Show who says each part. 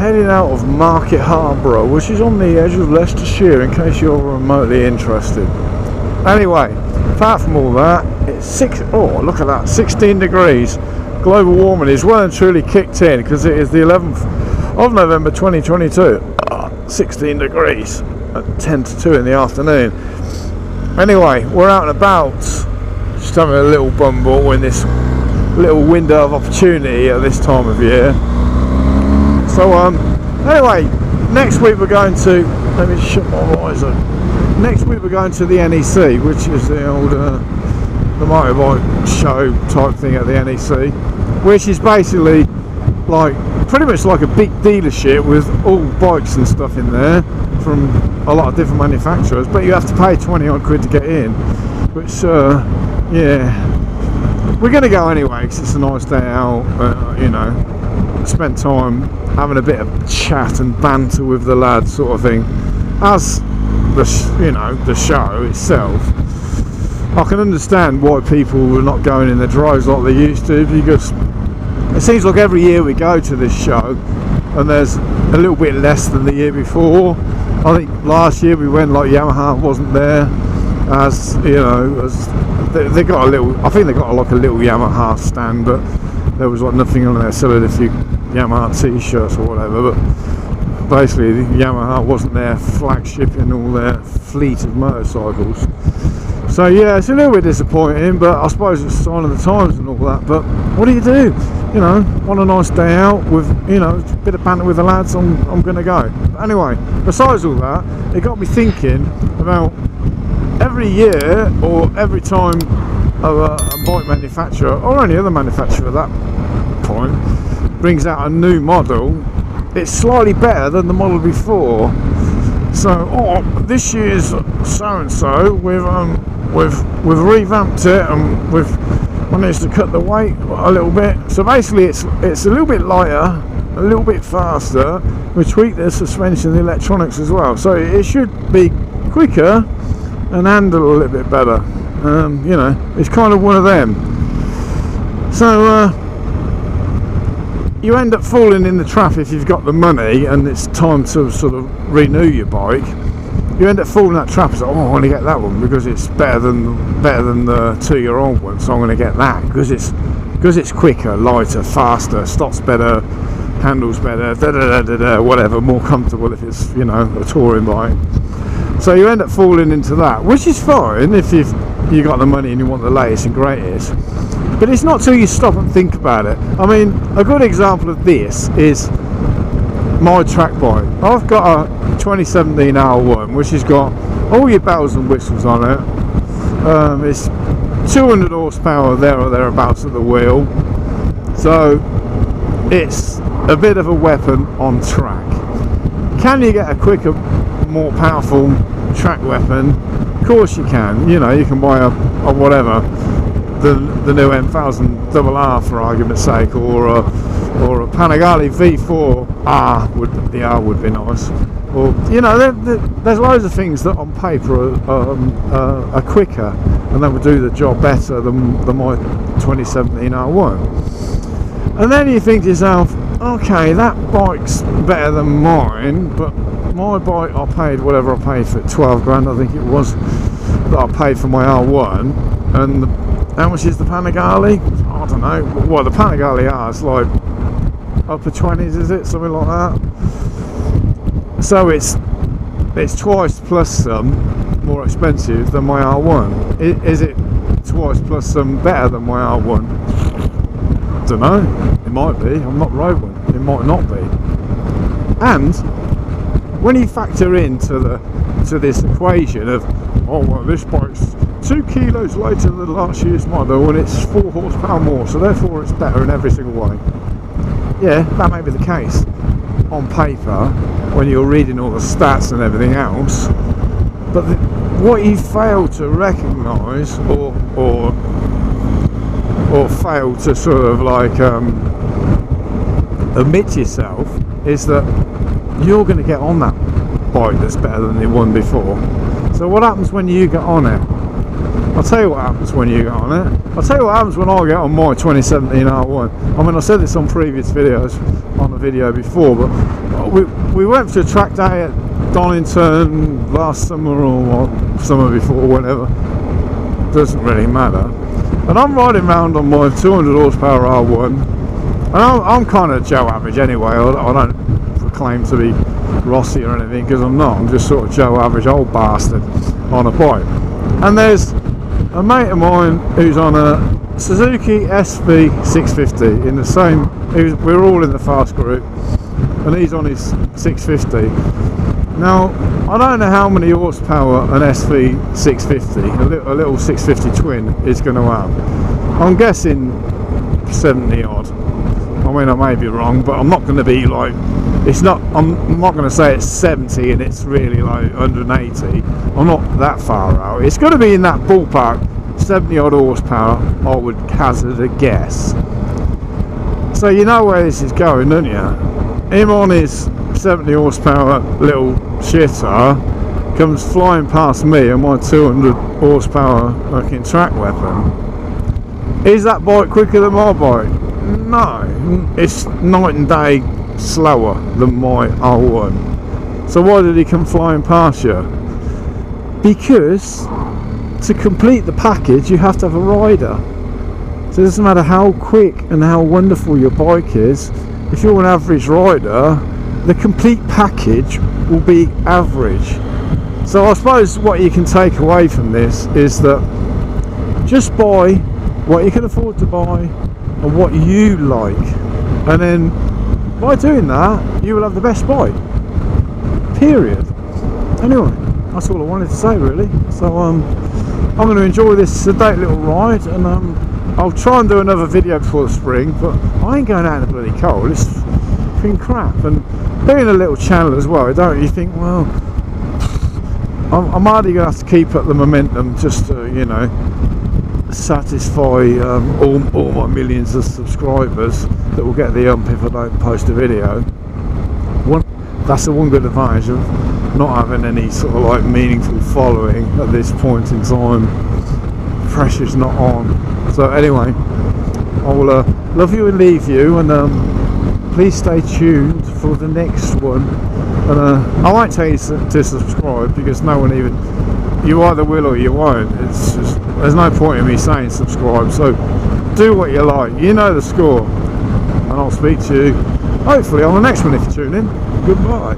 Speaker 1: heading out of Market Harborough, which is on the edge of Leicestershire, in case you're remotely interested. Anyway, apart from all that, it's look at that, 16 degrees. Global warming is well and truly kicked in, because it is the 11th of November 2022. 16 degrees at 10 to 2 in the afternoon. Anyway, we're out and about, just having a little bumble in this little window of opportunity at this time of year. So anyway, next week we're going to, let me shut my visor. Next week we're going to the NEC, which is the old the motorbike show type thing at the NEC, which is basically like pretty much like a big dealership with all bikes and stuff in there from a lot of different manufacturers, but you have to pay 20 odd quid to get in, which yeah, we're going to go anyway because it's a nice day out, you know, spent time having a bit of chat and banter with the lads sort of thing. As the show itself, I can understand why people are not going in the drives like they used to, because it seems like every year we go to this show and there's a little bit less than the year before. I think last year we went, like, Yamaha wasn't there, as you know, as they got a little, I think they got like a little Yamaha stand, but there was like nothing on there selling a few Yamaha t-shirts or whatever, but basically Yamaha wasn't their flagship in all their fleet of motorcycles. So yeah, it's a little bit disappointing, but I suppose it's a sign of the times and all that. But what do? You know, on a nice day out with, you know, a bit of banter with the lads, I'm going to go. But anyway, besides all that, it got me thinking about every year or every time a bike manufacturer or any other manufacturer at that point brings out a new model, it's slightly better than the model before. So, this year's so and so, we've revamped it and we've managed to cut the weight a little bit. So basically, it's a little bit lighter, a little bit faster. We tweaked the suspension, the electronics as well, so it should be quicker and handle a little bit better. You know, it's kind of one of them. So you end up falling in the trap if you've got the money and it's time to sort of renew your bike. You end up falling in that trap and say, I want to get that one because it's better than the 2-year-old one, so I'm going to get that because it's quicker, lighter, faster, stops better, handles better, whatever, more comfortable if it's, you know, a touring bike. So you end up falling into that, which is fine if you got the money and you want the latest and greatest. But it's not till you stop and think about it. I mean, a good example of this is my track bike. I've got a 2017 R1, which has got all your bells and whistles on it. It's 200 horsepower there or thereabouts at the wheel. So it's a bit of a weapon on track. Can you get a quicker, more powerful track weapon? Of course you can. You know, you can buy a whatever, the new M1000 RR for argument's sake, or a Panigale V4 R the R would be nice. Or, you know, there's loads of things that on paper are quicker and that would do the job better than my 2017 R1. And then you think to yourself, okay, that bike's better than mine, but my bike, I paid whatever I paid for it, 12 grand I think it was, that I paid for my R1, and how much is the Panigale? I don't know. Well, the Panigale R is like upper 20s, is it? Something like that. So it's twice plus some more expensive than my R1. Is it twice plus some better than my R1? I don't know. It might be. I'm not rode one. It might not be. And when you factor into this equation of, oh well, this bike's 2 kilos lighter than last year's model and it's 4 horsepower more, so therefore it's better in every single way. Yeah, that may be the case on paper when you're reading all the stats and everything else, but what you fail to recognise or fail to sort of like admit to yourself is that you're going to get on that bike that's better than the one before. So what happens when you get on it? I'll tell you what happens when you get on it. I'll tell you what happens when I get on my 2017 R1. I mean, I said this on previous videos on my video before, but we went to a track day at Donington last summer or summer before, whatever. Doesn't really matter. And I'm riding around on my 200 horsepower R1, and I'm kind of Joe Average anyway. I don't proclaim to be Rossi or anything, because I'm not. I'm just sort of Joe Average old bastard on a bike. And there's a mate of mine who's on a Suzuki SV650 in the same. We're all in the fast group, and he's on his 650. Now, I don't know how many horsepower an SV650, a little 650 twin, is going to have. I'm guessing 70 odd. I mean, I may be wrong, but I'm not going to be like, it's not. I'm not going to say it's 70 and it's really like 180. I'm not that far out. It's going to be in that ballpark, 70 odd horsepower. I would hazard a guess. So you know where this is going, don't you? Him on his 70 horsepower little shitter comes flying past me on my 200 horsepower fucking track weapon. Is that bike quicker than my bike? No, it's night and day slower than my R1. So why did he come flying past you? Because to complete the package you have to have a rider. So it doesn't matter how quick and how wonderful your bike is, if you're an average rider, the complete package will be average. So I suppose what you can take away from this is that just buy what you can afford to buy and what you like, and then by doing that you will have the best bike, period. Anyway, that's all I wanted to say really. So I'm going to enjoy this sedate little ride, and I'll try and do another video before the spring, but I ain't going out in the bloody cold. It's fucking crap. And being a little channel as well, don't you think, well, I'm hardly going to have to keep up the momentum just to, you know, satisfy all my millions of subscribers that will get the ump if I don't post a video. That's the one good advantage of not having any sort of like meaningful following at this point in time. Pressure's not on. So anyway, I will love you and leave you, and please stay tuned for the next one. And I won't tell you to subscribe, because no one even, you either will or you won't. It's just, there's no point in me saying subscribe. So do what you like, you know the score, and I'll speak to you hopefully on the next one if you tune in. Goodbye.